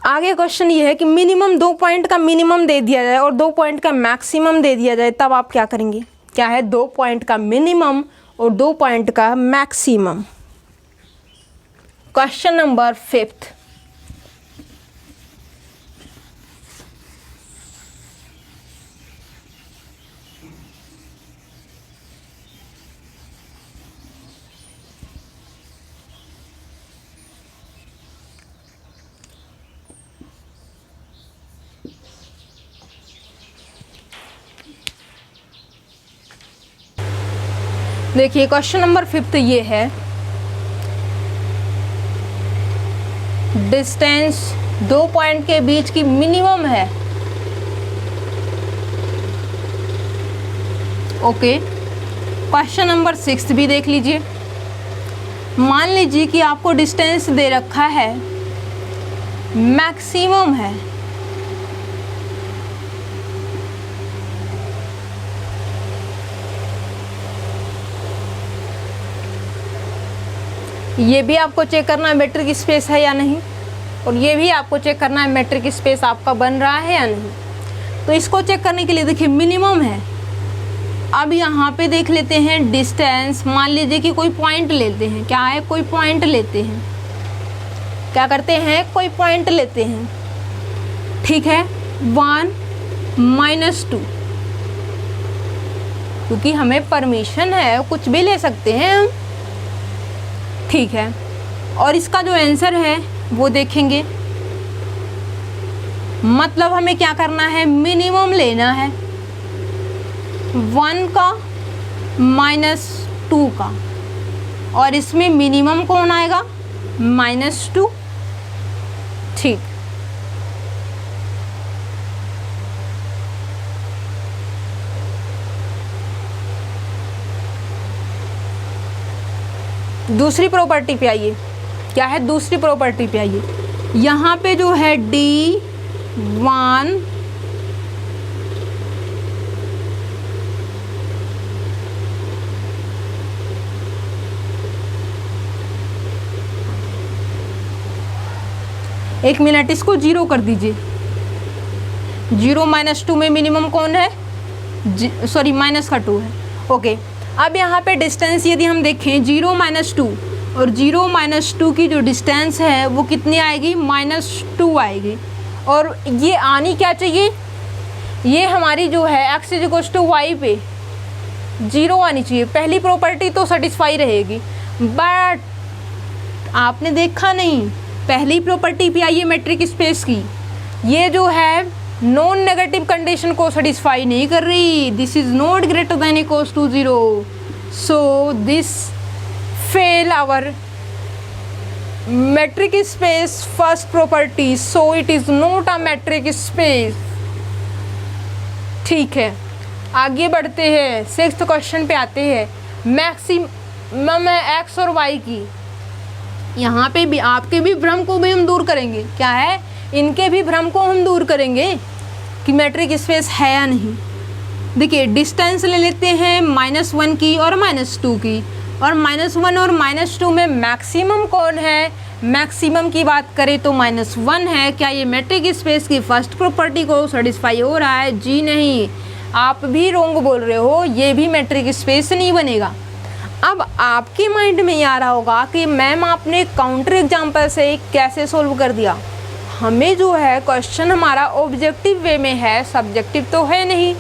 आगे क्वेश्चन ये है कि मिनिमम 2 पॉइंट का मिनिमम दे दिया जाए और 2 पॉइंट का मैक्सिमम दे दिया जाए, तब आप क्या करेंगे। क्या है, 2 पॉइंट का मिनिमम और 2 पॉइंट का मैक्सिमम। Question number 5। देखिए क्वेश्चन नंबर 5 ये है, डिस्टेंस 2 पॉइंट के बीच की मिनिमम है। ओके, क्वेश्चन नंबर 6 भी देख लीजिए। मान लीजिए कि आपको डिस्टेंस दे रखा है, मैक्सिमम है, ये भी आपको चेक करना है मैट्रिक स्पेस है या नहीं, और ये भी आपको चेक करना है मैट्रिक स्पेस आपका बन रहा है या नहीं। तो इसको चेक करने के लिए देखिए मिनिमम है। अब यहाँ पे देख लेते हैं डिस्टेंस, मान लीजिए कि कोई पॉइंट लेते हैं। क्या है, कोई पॉइंट लेते हैं, क्या करते हैं, कोई पॉइंट लेते हैं, ठीक है, 1 -2, क्योंकि हमें परमिशन है, कुछ भी ले सकते हैं हम, ठीक है। और इसका जो आंसर है वो देखेंगे, मतलब हमें क्या करना है, मिनिमम लेना है 1 का -2 का, और इसमें मिनिमम कौन आएगा, -2, ठीक। दूसरी प्रॉपर्टी पे आइए। क्या है, दूसरी प्रॉपर्टी पे आइए। यहाँ पे जो है D1 1 मिनट, इसको 0 कर दीजिए। 0 -2 में मिनिमम कौन है, सॉरी माइनस का 2 है। ओके, अब यहाँ पे डिस्टेंस यदि हम देखें 0 -2 और 0 -2 की जो डिस्टेंस है वो कितनी आएगी, -2 आएगी। और ये आनी क्या चाहिए, ये हमारी जो है x इक्वल्स टू वाई पे 0 आनी चाहिए। पहली प्रॉपर्टी तो सेटिस्फाई रहेगी, बट आपने देखा नहीं पहली प्रॉपर्टी पे आइए मैट्रिक स्पेस की, ये जो है नॉन नेगेटिव कंडीशन को सेटिस्फाई नहीं कर रही, this is not greater than equals to 0, so this fail our metric space first property, so it is not a metric space। ठीक है, आगे बढ़ते हैं, 6th क्वेश्चन पे आते हैं। मैक्सिमम एक्स और वाई की, यहाँ पे भी आपके भी भ्रम को भी हम दूर करेंगे, क्या है, इनके भी भ्रम को हम दूर करेंगे कि मैट्रिक स्पेस है या नहीं। देखिए डिस्टेंस ले लेते हैं -1 की और -2 की, और -1 और -2 में मैक्सिमम कौन है, मैक्सिमम की बात करें तो -1 है। क्या ये मैट्रिक स्पेस की फर्स्ट प्रॉपर्टी को सेटिस्फाई हो रहा है? जी नहीं, आप भी रोंग बोल रहे हो, ये भी मैट्रिक स्पेस नहीं बनेगा। अब आपके माइंड में ये आ रहा होगा कि मैम आपने काउंटर एग्जाम्पल से कैसे सोल्व कर दिया। हमें जो है क्वेश्चन हमारा ऑब्जेक्टिव वे में है, सब्जेक्टिव तो है नहीं,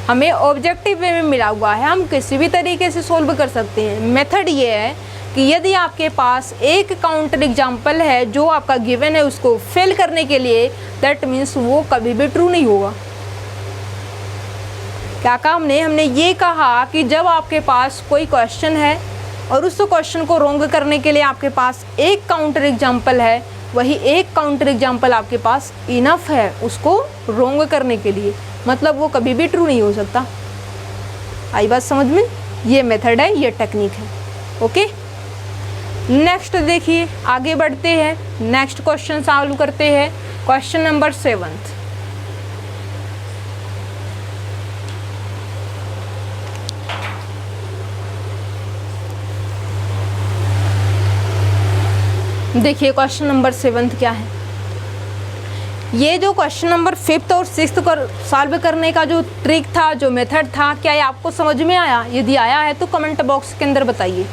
हमें ऑब्जेक्टिव वे में मिला हुआ है, हम किसी भी तरीके से सोल्व कर सकते हैं। मेथड ये है कि यदि आपके पास एक काउंटर एग्जाम्पल है जो आपका गिवन है, उसको फिल करने के लिए, दैट मीन्स वो कभी भी ट्रू नहीं होगा। क्या कहा हमने ये कहा कि जब आपके पास कोई क्वेश्चन है और उस क्वेश्चन को रोंग करने के लिए आपके पास एक काउंटर एग्जाम्पल है, वही एक काउंटर एग्जाम्पल आपके पास इनफ है उसको रोंग करने के लिए, मतलब वो कभी भी ट्रू नहीं हो सकता। आई बात समझ में? ये मेथड है, ये टेक्निक है। ओके, नेक्स्ट देखिए, आगे बढ़ते हैं, नेक्स्ट क्वेश्चन सॉल्व करते हैं। Question number 7। देखिए क्वेश्चन नंबर 7 क्या है। ये जो क्वेश्चन नंबर 5th और 6th को सॉल्व करने का जो ट्रिक था, जो मेथड था, क्या ये आपको समझ में आया? यदि आया है तो कमेंट बॉक्स के अंदर बताइए।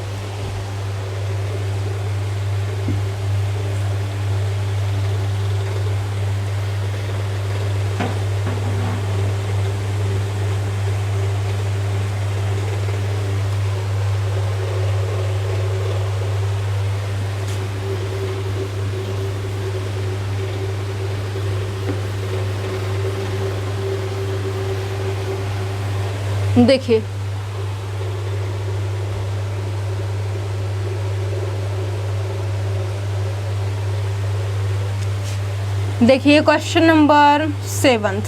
देखिए देखिए क्वेश्चन नंबर 7।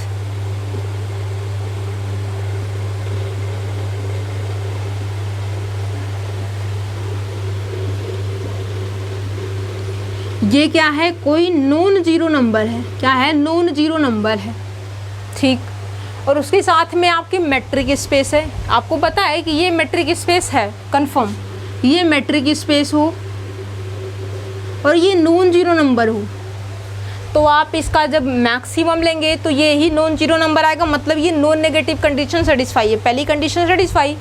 ये क्या है, कोई नॉन जीरो नंबर है, क्या है, नॉन जीरो नंबर है, ठीक, और उसके साथ में आपकी मैट्रिक स्पेस है। आपको पता है कि ये मैट्रिक स्पेस है, कंफर्म, ये मैट्रिक स्पेस हो और ये नॉन जीरो नंबर हो, तो आप इसका जब मैक्सिमम लेंगे तो ये ही नॉन जीरो नंबर आएगा, मतलब ये नॉन नेगेटिव कंडीशन सेटिस्फाई है। पहली कंडीशन सेटिस्फाई।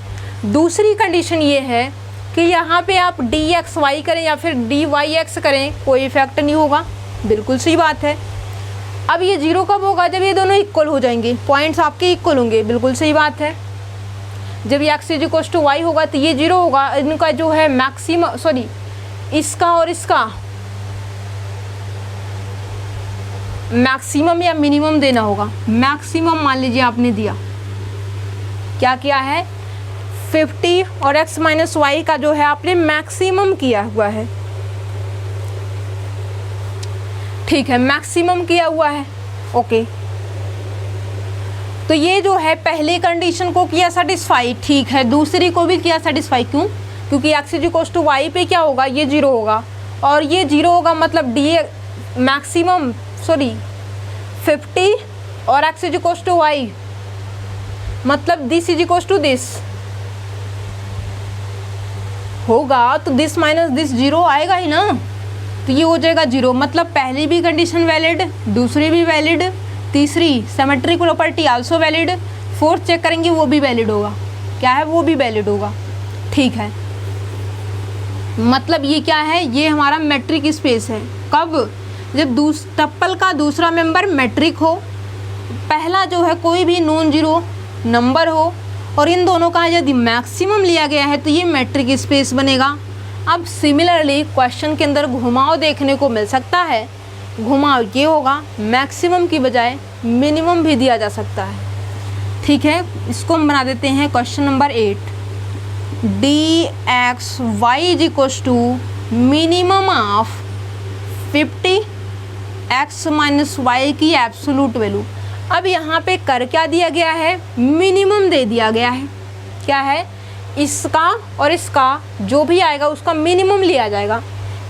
दूसरी कंडीशन ये है कि यहाँ पे आप dxy करें या फिर dyx करें, कोई इफेक्ट नहीं होगा, बिल्कुल सही बात है। अब ये जीरो कब होगा? जब ये दोनों इक्वल हो जाएंगे, पॉइंट्स आपके इक्वल होंगे, बिल्कुल सही बात है। जब ये x इक्वल्स टू वाई होगा तो ये जीरो होगा, इनका जो है मैक्सिमम, सॉरी इसका और इसका मैक्सिमम या मिनिमम देना होगा। मैक्सिमम मान लीजिए आपने दिया, क्या किया है, 50 और x माइनस वाई का जो है आपने मैक्सिमम किया हुआ है, ठीक है, मैक्सिमम किया हुआ है। ओके, तो ये जो है पहली कंडीशन को किया सेटिस्फाई, ठीक है, दूसरी को भी किया सेटिस्फाई। क्यों? क्योंकि x इक्वल्स टू वाई पे क्या होगा, ये जीरो होगा, और ये जीरो होगा, मतलब डी मैक्सिमम, सॉरी 50 और x इक्वल्स टू वाई, मतलब this is equals to this होगा, तो दिस माइनस दिस जीरो आएगा ही ना, तो ये हो जाएगा जीरो, मतलब पहली भी कंडीशन वैलिड, दूसरी भी वैलिड, तीसरी symmetric property also valid, fourth check करेंगे वो भी वैलिड होगा, क्या है, वो भी वैलिड होगा, ठीक है। मतलब ये क्या है, ये हमारा मैट्रिक स्पेस है। कब? जब टप्पल का दूसरा मेंबर मैट्रिक हो, पहला जो है कोई भी नॉन जीरो नंबर हो, और इन दोनों का यदि मैक्सिमम लिया गया है तो ये मैट्रिक स्पेस बनेगा। अब सिमिलरली क्वेश्चन के अंदर घुमाव देखने को मिल सकता है। घुमाव ये होगा, मैक्सिमम की बजाय मिनिमम भी दिया जा सकता है। ठीक है, इसको हम बना देते हैं question number 8। D x y is equals to minimum of 50 x minus Y की एब्सोलूट वैल्यू। अब यहाँ पे कर क्या दिया गया है, मिनिमम दे दिया गया है। क्या है, इसका और इसका जो भी आएगा उसका मिनिमम लिया जाएगा।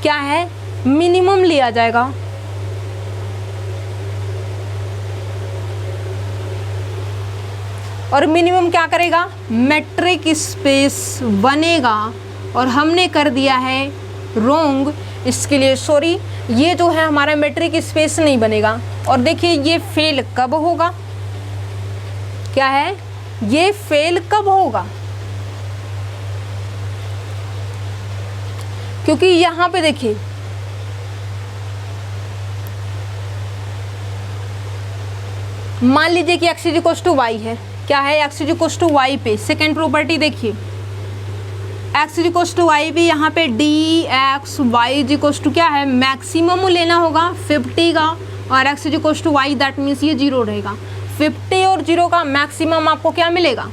क्या है, मिनिमम लिया जाएगा। और मिनिमम क्या करेगा, मेट्रिक स्पेस बनेगा। और हमने कर दिया है रोंग, इसके लिए सॉरी। ये जो है हमारा मेट्रिक स्पेस नहीं बनेगा। और देखिए ये फेल कब होगा, क्या है, ये फेल कब होगा, क्योंकि यहाँ पे देखिए मान लीजिए कि x इक्वल्स टू वाई है। क्या है, x इक्वल्स टू वाई पे सेकेंड प्रॉपर्टी देखिए, x इक्वल्स टू वाई पे यहाँ पे d x y equals to क्या है, मैक्सिमम लेना होगा 50 का, और x equals to y that means ये 0 रहेगा। 50 और 0 का मैक्सिमम आपको क्या मिलेगा,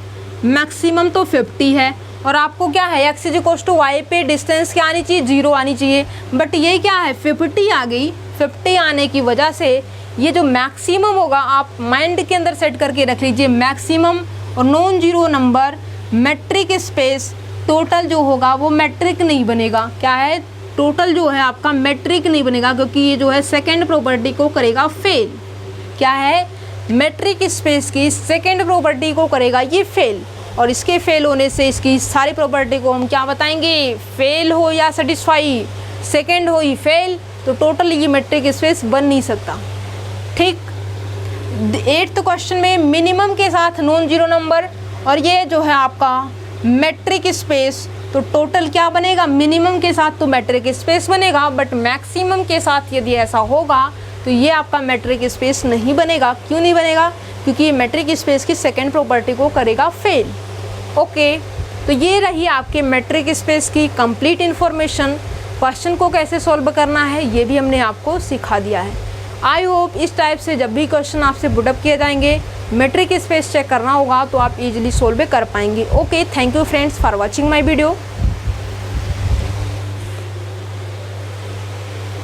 मैक्सिमम तो 50 है। और आपको क्या है, x इक्वल्स टू वाई पे डिस्टेंस क्या आनी चाहिए, 0 आनी चाहिए। बट ये क्या है, 50 आ गई। 50 आने की वजह से ये जो मैक्सिमम होगा आप माइंड के अंदर सेट करके रख लीजिए, मैक्सिमम और non zero number metric space total जो होगा वो मेट्रिक नहीं बनेगा। क्या है, टोटल जो है आपका मेट्रिक नहीं बनेगा, क्योंकि ये जो है सेकेंड प्रॉपर्टी को करेगा फेल। क्या है, मेट्रिक स्पेस की सेकेंड प्रॉपर्टी को करेगा ये फेल। और इसके फेल होने से इसकी सारी प्रॉपर्टी को हम क्या बताएंगे, फेल हो या सेटिस्फाई, सेकेंड हो ही फेल, तो टोटल ये मेट्रिक स्पेस बन नहीं सकता। ठीक, 8th क्वेश्चन में मिनिमम के साथ नॉन जीरो नंबर और ये जो है आपका मेट्रिक स्पेस, तो टोटल क्या बनेगा, मिनिमम के साथ तो मेट्रिक स्पेस बनेगा, बट मैक्सिमम के साथ यदि ऐसा होगा तो ये आपका मेट्रिक स्पेस नहीं बनेगा। क्यों नहीं बनेगा, क्योंकि ये मेट्रिक स्पेस की सेकेंड प्रॉपर्टी को करेगा फेल। ओके, तो ये रही आपके मेट्रिक स्पेस की कंप्लीट इन्फॉर्मेशन। क्वेश्चन को कैसे सॉल्व करना है ये भी हमने आपको सिखा दिया है। आई होप इस टाइप से जब भी क्वेश्चन आपसे पुटअप किए जाएंगे, मेट्रिक स्पेस चेक करना होगा तो आप इजीली सॉल्व कर पाएंगे। Okay, thank you friends for watching my video.